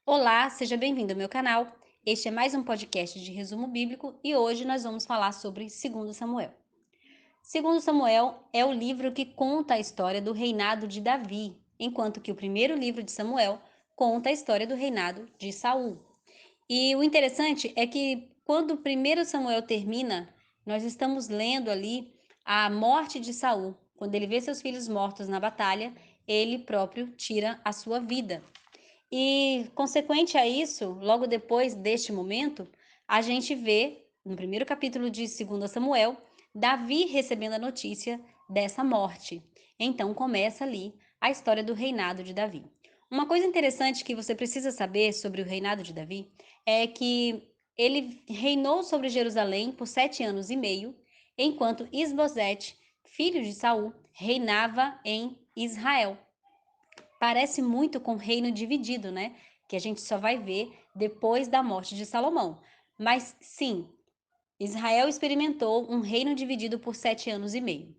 Olá, seja bem-vindo ao meu canal. Este é mais um podcast de resumo bíblico e hoje nós vamos falar sobre 2 Samuel. 2 Samuel é o livro que conta a história do reinado de Davi, enquanto que o primeiro livro de Samuel conta a história do reinado de Saul. E o interessante é que quando o primeiro Samuel termina, nós estamos lendo ali a morte de Saul. Quando ele vê seus filhos mortos na batalha, ele próprio tira a sua vida. E, consequente a isso, logo depois deste momento, a gente vê, no primeiro capítulo de 2 Samuel, Davi recebendo a notícia dessa morte. Então começa ali a história do reinado de Davi. Uma coisa interessante que você precisa saber sobre o reinado de Davi é que ele reinou sobre Jerusalém por 7 anos e meio, enquanto Isbosete, filho de Saul, reinava em Israel. Parece muito com o reino dividido, né? Que a gente só vai ver depois da morte de Salomão. Mas sim, Israel experimentou um reino dividido por 7 anos e meio.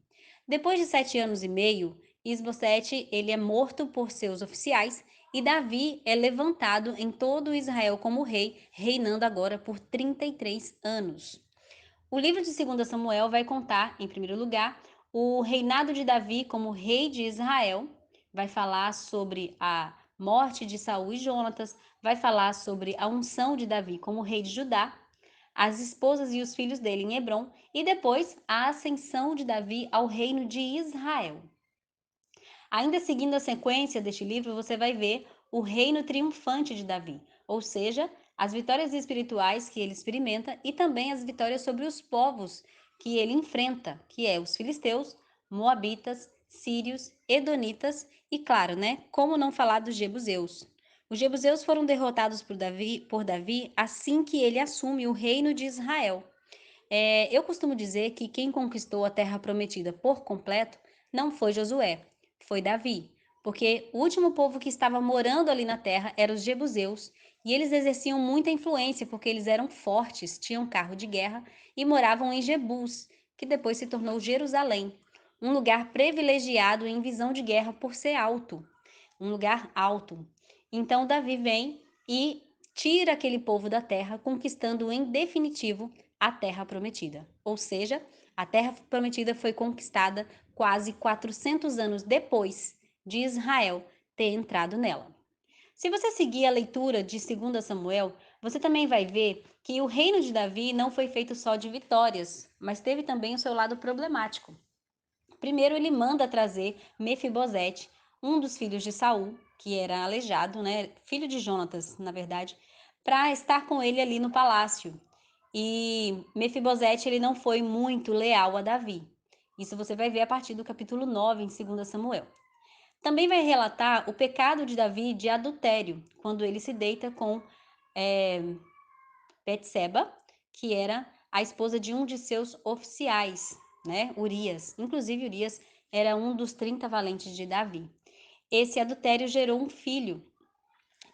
Depois de 7 anos e meio, Isbosete ele é morto por seus oficiais e Davi é levantado em todo Israel como rei, reinando agora por 33 anos. O livro de 2 Samuel vai contar, em primeiro lugar, o reinado de Davi como rei de Israel, vai falar sobre a morte de Saul e Jonatas, vai falar sobre a unção de Davi como rei de Judá, as esposas e os filhos dele em Hebron e depois a ascensão de Davi ao reino de Israel. Ainda seguindo a sequência deste livro, você vai ver o reino triunfante de Davi, ou seja, as vitórias espirituais que ele experimenta e também as vitórias sobre os povos que ele enfrenta, que é os filisteus, moabitas, sírios, edonitas e, claro, né, como não falar dos jebuseus. Os jebuseus foram derrotados por Davi assim que ele assume o reino de Israel. Eu costumo dizer que quem conquistou a terra prometida por completo não foi Josué, foi Davi, porque o último povo que estava morando ali na terra eram os jebuseus, e eles exerciam muita influência porque eles eram fortes, tinham carro de guerra e moravam em Jebus, que depois se tornou Jerusalém, um lugar privilegiado em visão de guerra por ser alto, um lugar alto. Então Davi vem e tira aquele povo da terra, conquistando em definitivo a terra prometida. Ou seja, a terra prometida foi conquistada quase 400 anos depois de Israel ter entrado nela. Se você seguir a leitura de 2 Samuel, você também vai ver que o reino de Davi não foi feito só de vitórias, mas teve também o seu lado problemático. Primeiro ele manda trazer Mefibosete, um dos filhos de Saul, que era aleijado, né, filho de Jonatas, na verdade, para estar com ele ali no palácio. E Mefibosete ele não foi muito leal a Davi. Isso você vai ver a partir do capítulo 9 em 2 Samuel. Também vai relatar o pecado de Davi de adultério, quando ele se deita com é, Betseba, que era a esposa de um de seus oficiais, né, Urias. Inclusive, Urias era um dos 30 valentes de Davi. Esse adultério gerou um filho,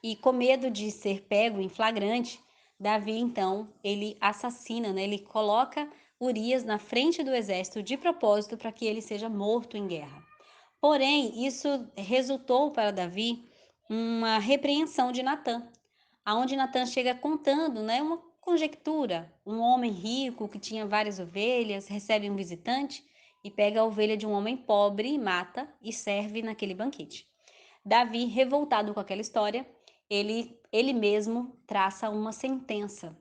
e com medo de ser pego em flagrante, Davi, então, ele assassina, né, ele coloca Urias na frente do exército de propósito para que ele seja morto em guerra. Porém, isso resultou para Davi uma repreensão de Natã, aonde Natã chega contando, né, uma conjectura. Um homem rico que tinha várias ovelhas recebe um visitante e pega a ovelha de um homem pobre e mata e serve naquele banquete. Davi, revoltado com aquela história, ele mesmo traça uma sentença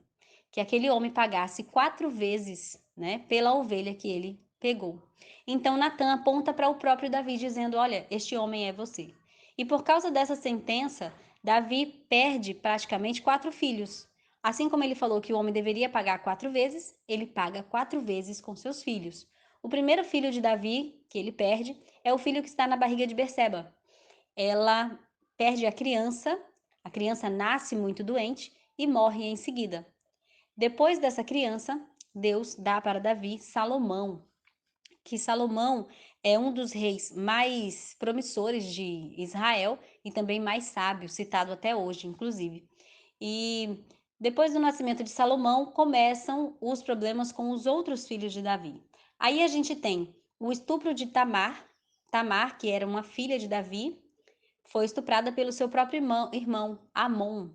que aquele homem pagasse 4 vezes, né, pela ovelha que ele pegou. Então Natã aponta para o próprio Davi dizendo: "Olha, este homem é você". E por causa dessa sentença, Davi perde praticamente 4 filhos. Assim como ele falou que o homem deveria pagar 4 vezes, ele paga 4 vezes com seus filhos. O primeiro filho de Davi, que ele perde, é o filho que está na barriga de Berseba. Ela perde a criança nasce muito doente e morre em seguida. Depois dessa criança, Deus dá para Davi Salomão, que Salomão é um dos reis mais promissores de Israel e também mais sábio, citado até hoje, inclusive. E depois do nascimento de Salomão, começam os problemas com os outros filhos de Davi. Aí a gente tem o estupro de Tamar, que era uma filha de Davi, foi estuprada pelo seu próprio irmão Amon.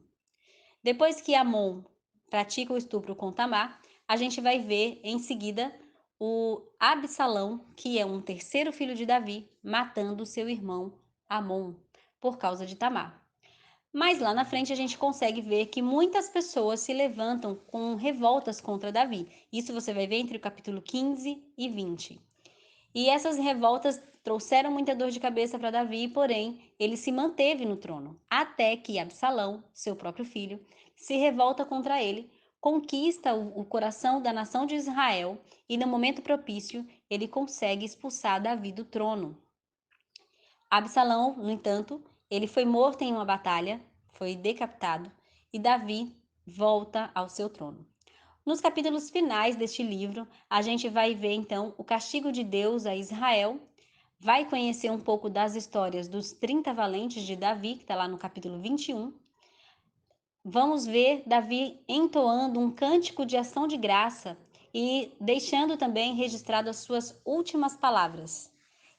Depois que Amon pratica o estupro com Tamar, a gente vai ver em seguida o Absalão, que é um terceiro filho de Davi, matando seu irmão Amon por causa de Tamar. Mas lá na frente a gente consegue ver que muitas pessoas se levantam com revoltas contra Davi. Isso você vai ver entre o capítulo 15 e 20. E essas revoltas trouxeram muita dor de cabeça para Davi, porém, ele se manteve no trono, até que Absalão, seu próprio filho, se revolta contra ele, conquista o coração da nação de Israel e, no momento propício, ele consegue expulsar Davi do trono. Absalão, no entanto, ele foi morto em uma batalha, foi decapitado, e Davi volta ao seu trono. Nos capítulos finais deste livro, a gente vai ver então o castigo de Deus a Israel, vai conhecer um pouco das histórias dos 30 valentes de Davi, que está lá no capítulo 21. Vamos ver Davi entoando um cântico de ação de graça e deixando também registrado as suas últimas palavras.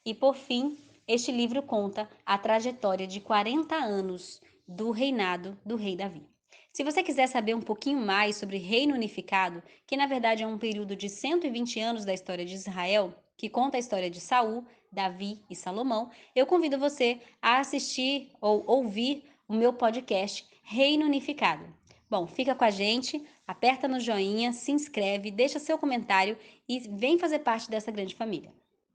E por fim, este livro conta a trajetória de 40 anos do reinado do rei Davi. Se você quiser saber um pouquinho mais sobre Reino Unificado, que na verdade é um período de 120 anos da história de Israel, que conta a história de Saul, Davi e Salomão, eu convido você a assistir ou ouvir o meu podcast Reino Unificado. Bom, fica com a gente, aperta no joinha, se inscreve, deixa seu comentário e vem fazer parte dessa grande família.